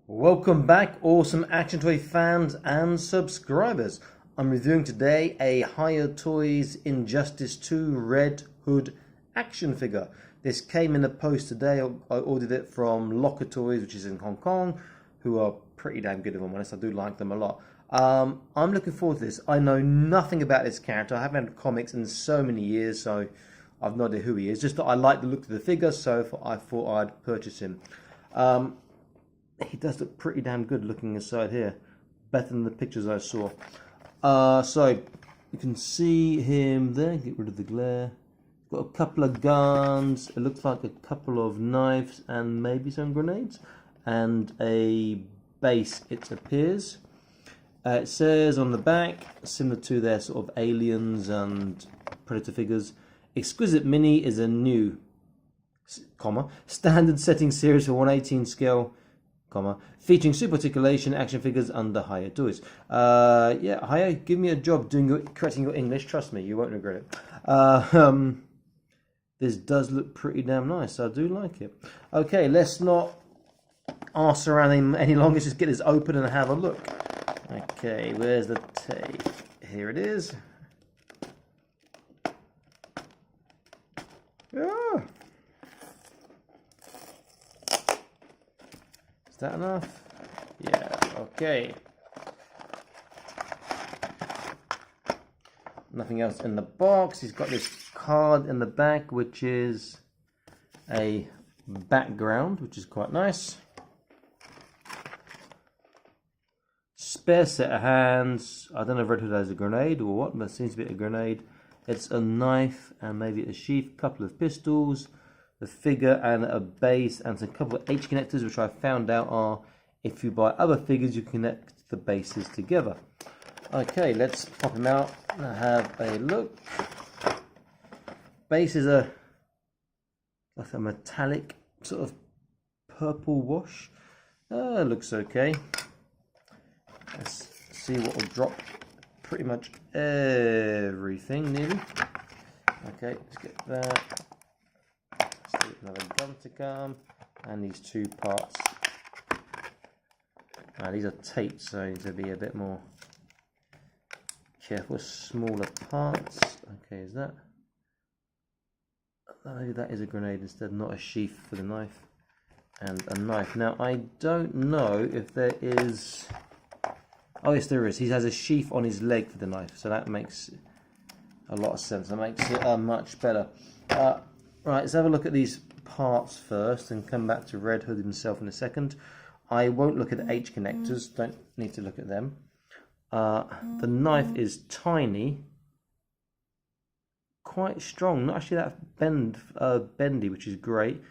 Welcome back, awesome action toy fans and subscribers. I'm reviewing today a Hiya Toys Injustice 2 Red Hood action figure. This came in the post today. I ordered it from Locker Toys, which is in Hong Kong, who are pretty damn good, if I'm honest. I do like them a lot. I'm looking forward to this. I know nothing about this character. I haven't had comics in so many years, so I've no idea who he is. Just that I like the look of the figure, so I thought I'd purchase him. He does look pretty damn good looking inside here, better than the pictures I saw. So you can see him there. Get rid of the glare. Got a couple of guns. It looks like a couple of knives and maybe some grenades, and a base. It appears. It says on the back, similar to their sort of aliens and predator figures, Exquisite Mini is a new, standard setting series for 1/18 scale, featuring super articulation action figures under Hiya Toys. Yeah, Hiya, give me a job correcting your English. Trust me, you won't regret it. This does look pretty damn nice. I do like it. Okay, let's not arse around any longer. Let's just get this open and have a look. Okay, where's the tape? Here it is. Ah. Is that enough? Yeah, okay. Nothing else in the box. He's got this card in the back, which is a background, which is quite nice. Spare set of hands. I don't know if Red Hood has a grenade or what, but it seems to be a grenade. It's a knife and maybe a sheath, couple of pistols, the figure and a base, and some couple of H connectors, which I found out are, if you buy other figures, you connect the bases together. Okay, let's pop him out and have a look. Base is like a metallic sort of purple wash. Looks okay. Let's see what will drop. Pretty much everything nearly. Okay, let's get that. Another gun to come, and these two parts. These are taped, so I need to be a bit more careful. Smaller parts. Okay, is that? Maybe that is a grenade instead, not a sheath for the knife, and a knife. Now I don't know if there is. Oh yes, there is. He has a sheath on his leg for the knife, so that makes a lot of sense. That makes it much better. Right, let's have a look at these parts first and come back to Red Hood himself in a second. I won't look at the H connectors, don't need to look at them. The knife is tiny, quite strong, not actually that bendy, which is great.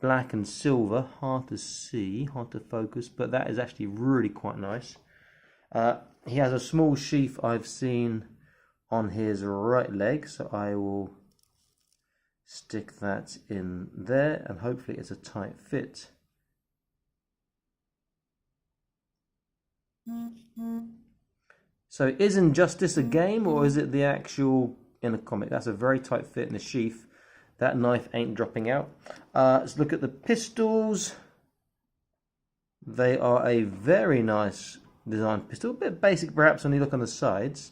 Black and silver, hard to see, hard to focus, but that is actually really quite nice. He has a small sheath I've seen on his right leg, so I will stick that in there, and hopefully it's a tight fit. So is Injustice a game, or is it the actual in a comic? That's a very tight fit in the sheath. That knife ain't dropping out. Let's look at the pistols. They are a very nice design pistol, a bit basic perhaps when you look on the sides.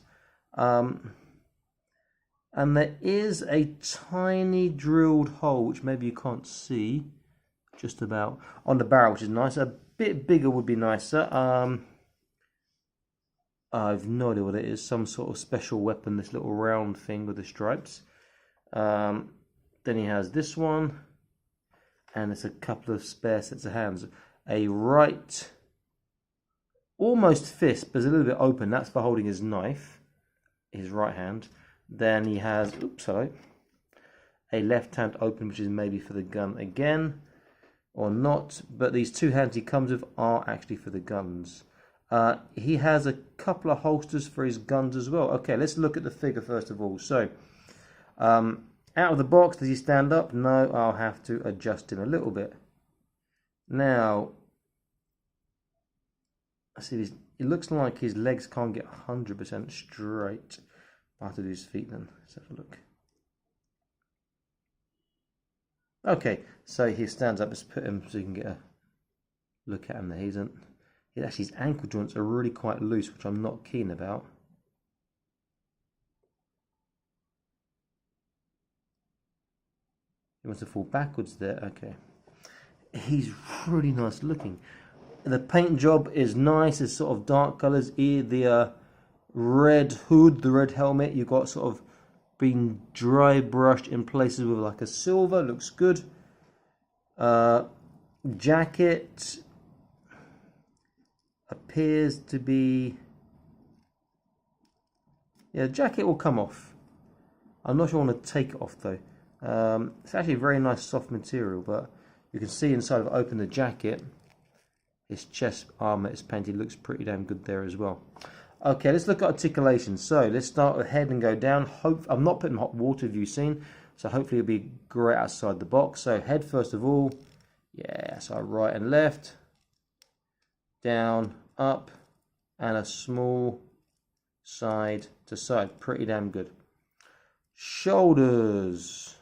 And there is a tiny drilled hole, which maybe you can't see, just about, on the barrel, which is nice. A bit bigger would be nicer. I've no idea what it is. Some sort of special weapon, this little round thing with the stripes. Then he has this one, and there's a couple of spare sets of hands. A right, almost fist, but it's a little bit open. That's for holding his knife, his right hand. Then he has, a left hand open, which is maybe for the gun again, or not. But these two hands he comes with are actually for the guns. He has a couple of holsters for his guns as well. Okay, let's look at the figure first of all. So, out of the box, does he stand up? No, I'll have to adjust him a little bit. Now, I see this. It looks like his legs can't get 100% straight. I'll have to do his feet then. Let's have a look. Okay, so he stands up. Let's put him so you can get a look at him there. He doesn't Actually, his ankle joints are really quite loose, which I'm not keen about. He wants to fall backwards there. Okay. He's really nice looking. The paint job is nice. It's sort of dark colours. Here, the red hood, the red helmet, you've got sort of been dry brushed in places with like a silver. Looks good. Jacket appears to be, yeah, jacket will come off. I'm not sure I want to take it off though. It's actually a very nice soft material, but you can see inside of open the jacket, his chest armor is painted. Looks pretty damn good there as well. Okay, let's look at articulation. So let's start with head and go down. I'm not putting hot water, if you've seen, so hopefully it'll be great outside the box. So head first of all, yeah, so right and left, down, up, and a small side to side. Pretty damn good. Shoulders.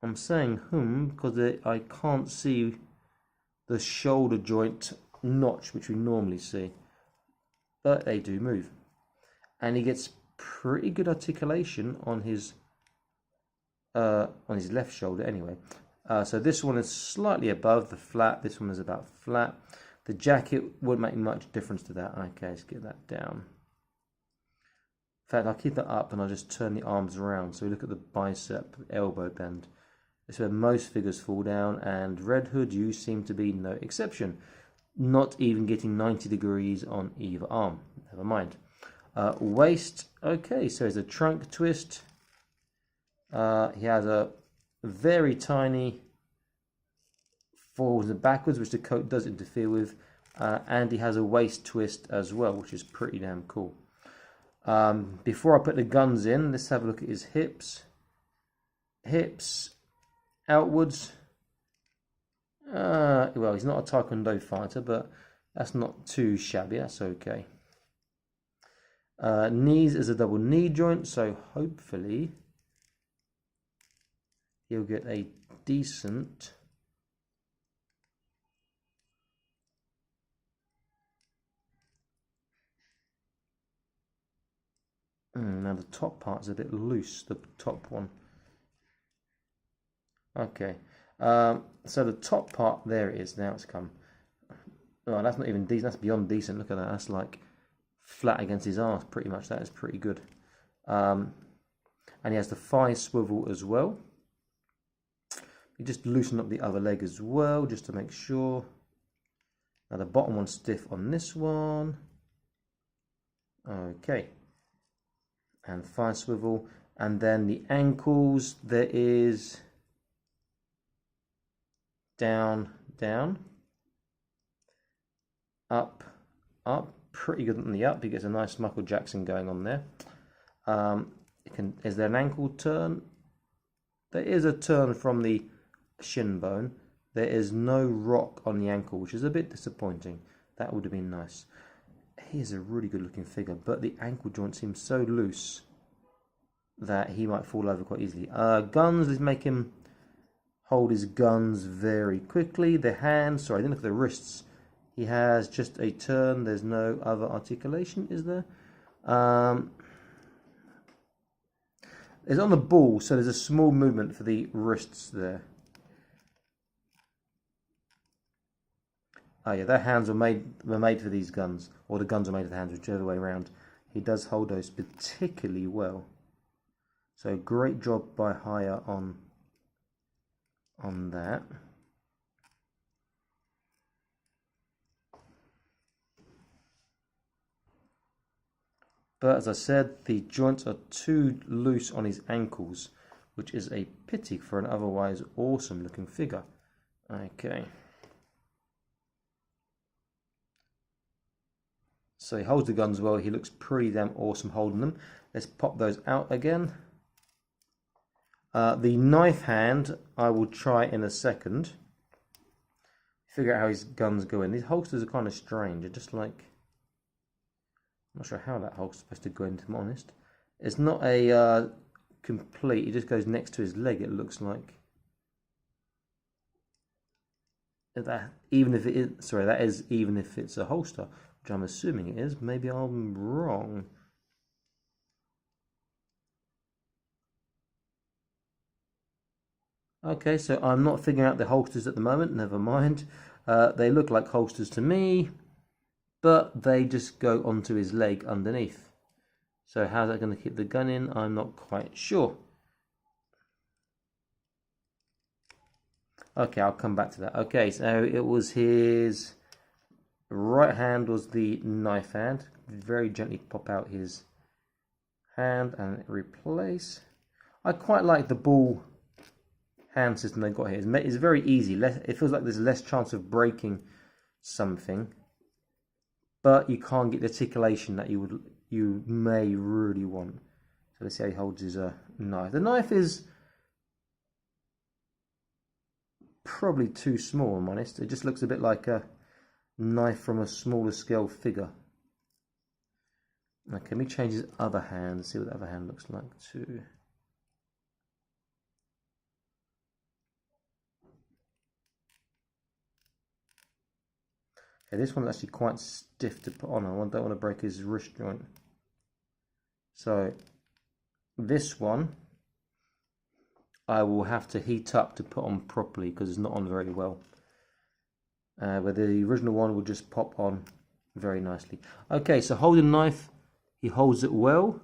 I'm saying because I can't see the shoulder joint notch, which we normally see, but they do move, and he gets pretty good articulation on his left shoulder anyway. So this one is slightly above the flat, this one is about flat. The jacket wouldn't make much difference to that. Okay, let's get that down. In fact, I'll keep that up and I'll just turn the arms around. So we look at the bicep, elbow bend. This is where most figures fall down, and Red Hood, you seem to be no exception. Not even getting 90 degrees on either arm. Never mind. Waist, okay, so there's a trunk twist. He has a very tiny forwards and backwards, which the coat does interfere with. And he has a waist twist as well, which is pretty damn cool. Before I put the guns in, let's have a look at his hips. Hips outwards. Well, he's not a taekwondo fighter, but that's not too shabby. That's okay. Knees is a double knee joint, so hopefully he'll get a decent now the top part's a bit loose, the top one. Okay, so the top part, there it is, now it's come. Oh, that's not even decent, that's beyond decent. Look at that, that's like flat against his arse pretty much. That is pretty good. And he has the thigh swivel as well. You just loosen up the other leg as well, just to make sure. Now the bottom one's stiff on this one. Okay. And thigh swivel. And then the ankles, there is down, down, up, up. Pretty good on the up. He gets a nice Michael Jackson going on there. Is there an ankle turn? There is a turn from the shin bone. There is no rock on the ankle, which is a bit disappointing. That would have been nice. He is a really good looking figure, but the ankle joint seems so loose that he might fall over quite easily. Guns, let's make him hold his guns very quickly. The hands, sorry, I didn't look at the wrists. He has just a turn. There's no other articulation, is there? It's on the ball, so there's a small movement for the wrists there. Oh yeah, their hands were made for these guns, or the guns are made for the hands, whichever way around. He does hold those particularly well. So great job by Hiya on that. But as I said, the joints are too loose on his ankles, which is a pity for an otherwise awesome looking figure. Okay. So he holds the guns well. He looks pretty damn awesome holding them. Let's pop those out again. The knife hand, I will try in a second. Figure out how his guns go in. These holsters are kind of strange. They're just like... I'm not sure how that holster's supposed to go in, to be honest. It's not a complete, it just goes next to his leg, it looks like. that even if it is, sorry, that is even if it's a holster, which I'm assuming it is. Maybe I'm wrong. Okay, so I'm not figuring out the holsters at the moment. Never mind. They look like holsters to me, but they just go onto his leg underneath. So how's that going to keep the gun in? I'm not quite sure. Okay, I'll come back to that. Okay, so it was his right hand was the knife hand. Very gently pop out his hand and replace. I quite like the ball hand system they got here. It's very easy. It feels like there's less chance of breaking something, but you can't get the articulation that you may really want. So let's see how he holds his knife. The knife is probably too small, I'm honest. It just looks a bit like a knife from a smaller scale figure. Okay, let me change his other hand, see what the other hand looks like too. Okay, this one's actually quite stiff to put on. I don't want to break his wrist joint. So this one I will have to heat up to put on properly because it's not on very well. Where the original one will just pop on very nicely. Okay, so holding the knife, he holds it well.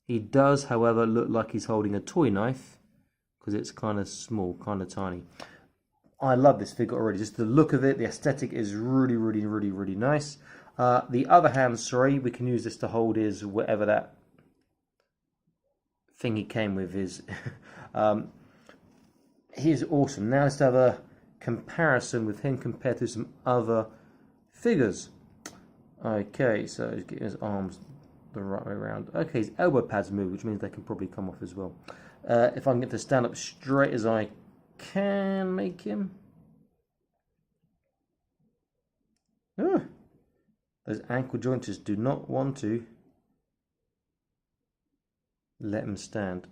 He does, however, look like he's holding a toy knife because it's kind of small, kind of tiny. I love this figure already. Just the look of it, the aesthetic is really, really, really, really nice. The other hand, sorry, we can use this to hold his whatever that thing he came with is. He's awesome. Now let's have a comparison with him compared to some other figures. Okay, so he's getting his arms the right way around. Okay, his elbow pads move, which means they can probably come off as well. If I can get to stand up straight as I can make him. Those ankle joints just do not want to let him stand.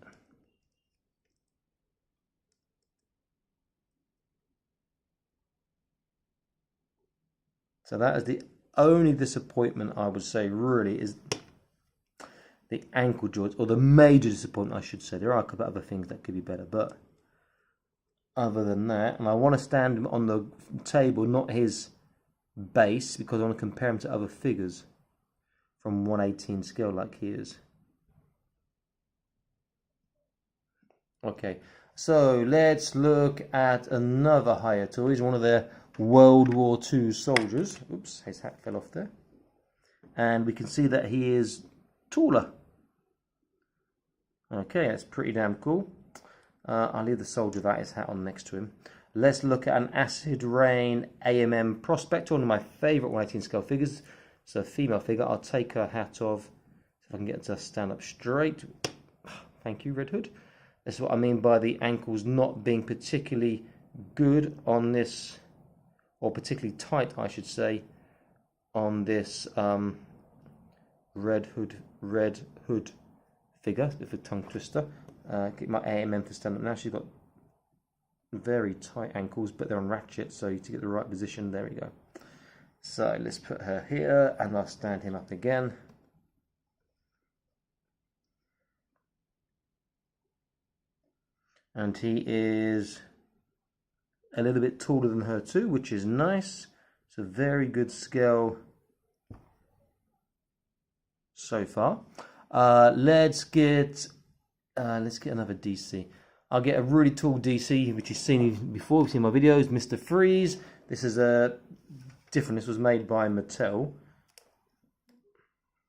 So that is the only disappointment I would say really is the ankle joints, or the major disappointment I should say. There are a couple of other things that could be better, but other than that, and I want to stand him on the table, not his base, because I want to compare him to other figures from 1/18 scale like he is. Okay, so let's look at another Hiya Toys, one of their World War II soldiers. Oops, his hat fell off there. And we can see that he is taller. Okay, that's pretty damn cool. I'll leave the soldier without his hat on next to him. Let's look at an Acid Rain AMM Prospector, one of my favourite 1/18 scale figures. It's a female figure. I'll take her hat off, if I can get her to stand up straight. Thank you, Red Hood. That's what I mean by the ankles not being particularly good on this, or particularly tight, I should say, on this Red Hood figure with a tongue twister. Get my AMM to stand up now. She's got very tight ankles, but they're on ratchet, so to get the right position, there we go. So let's put her here, and I'll stand him up again. And he is a little bit taller than her too, which is nice. It's a very good scale so far. Let's get another DC. I'll get a really tall DC, which you've seen before. You've seen my videos, Mr. Freeze. This is different. This was made by Mattel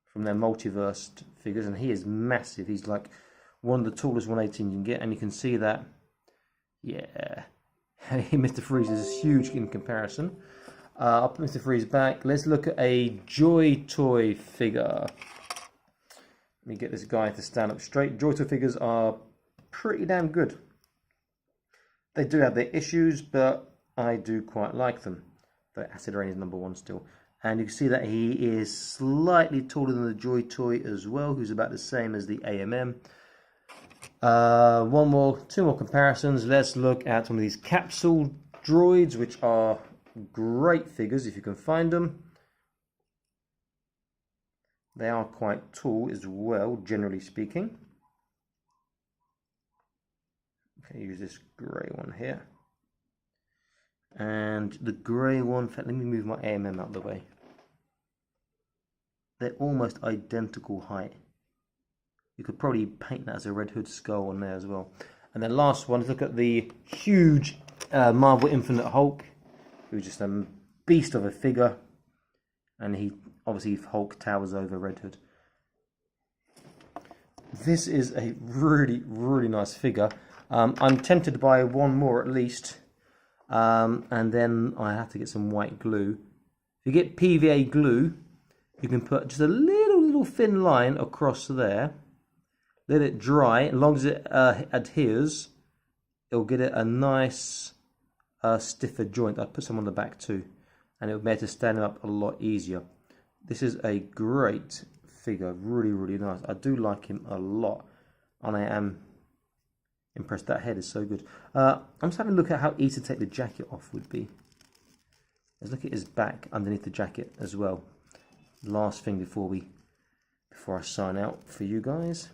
from their multiverse figures, and he is massive. He's like one of the tallest 1/18 you can get, and you can see that. Yeah, Mr. Freeze is huge in comparison. I'll put Mr. Freeze back. Let's look at a Joy Toy figure. Let me get this guy to stand up straight. Joy Toy figures are pretty damn good. They do have their issues, but I do quite like them. The Acid Rain is #1 still. And you can see that he is slightly taller than the Joy Toy as well, who's about the same as the AMM. Two more comparisons. Let's look at some of these capsule droids, which are great figures if you can find them. They are quite tall as well, generally speaking. Okay, use this grey one here. And the grey one, in fact, let me move my AMM out of the way. They're almost identical height. You could probably paint that as a Red Hood skull on there as well. And then last one, look at the huge Marvel Infinite Hulk, who's just a beast of a figure. And he, obviously, Hulk towers over Red Hood. This is a really, really nice figure. I'm tempted to buy one more at least. And then I have to get some white glue. If you get PVA glue, you can put just a little thin line across there. Let it dry. As long as it adheres, it'll get it a nice stiffer joint. I'll put some on the back too, and it'll be able to stand it up a lot easier. This is a great figure, really, really nice. I do like him a lot, and I am impressed. That head is so good. I'm just having a look at how easy to take the jacket off would be. Let's look at his back underneath the jacket as well. Last thing before I sign out for you guys.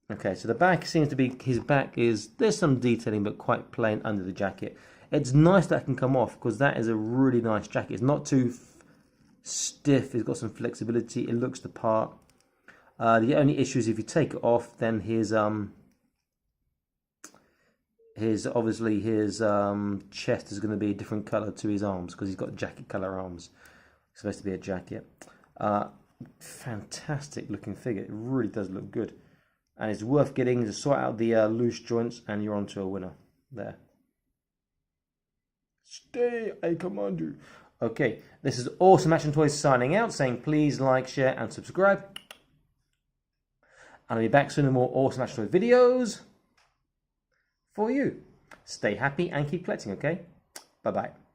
Okay, so the back seems to be, his back is, there's some detailing but quite plain under the jacket. It's nice that can come off because that is a really nice jacket. It's not too stiff, it's got some flexibility, it looks the part. The only issue is if you take it off, then his chest is going to be a different colour to his arms because he's got jacket colour arms. It's supposed to be a jacket. Fantastic looking figure. It really does look good. And it's worth getting to sort out the loose joints and you're onto a winner. There. Stay, I command you. Okay, this is Awesome Action Toys signing out, saying please like, share and subscribe. And I'll be back soon with more Awesome Action Toys videos for you. Stay happy and keep collecting, okay? Bye-bye.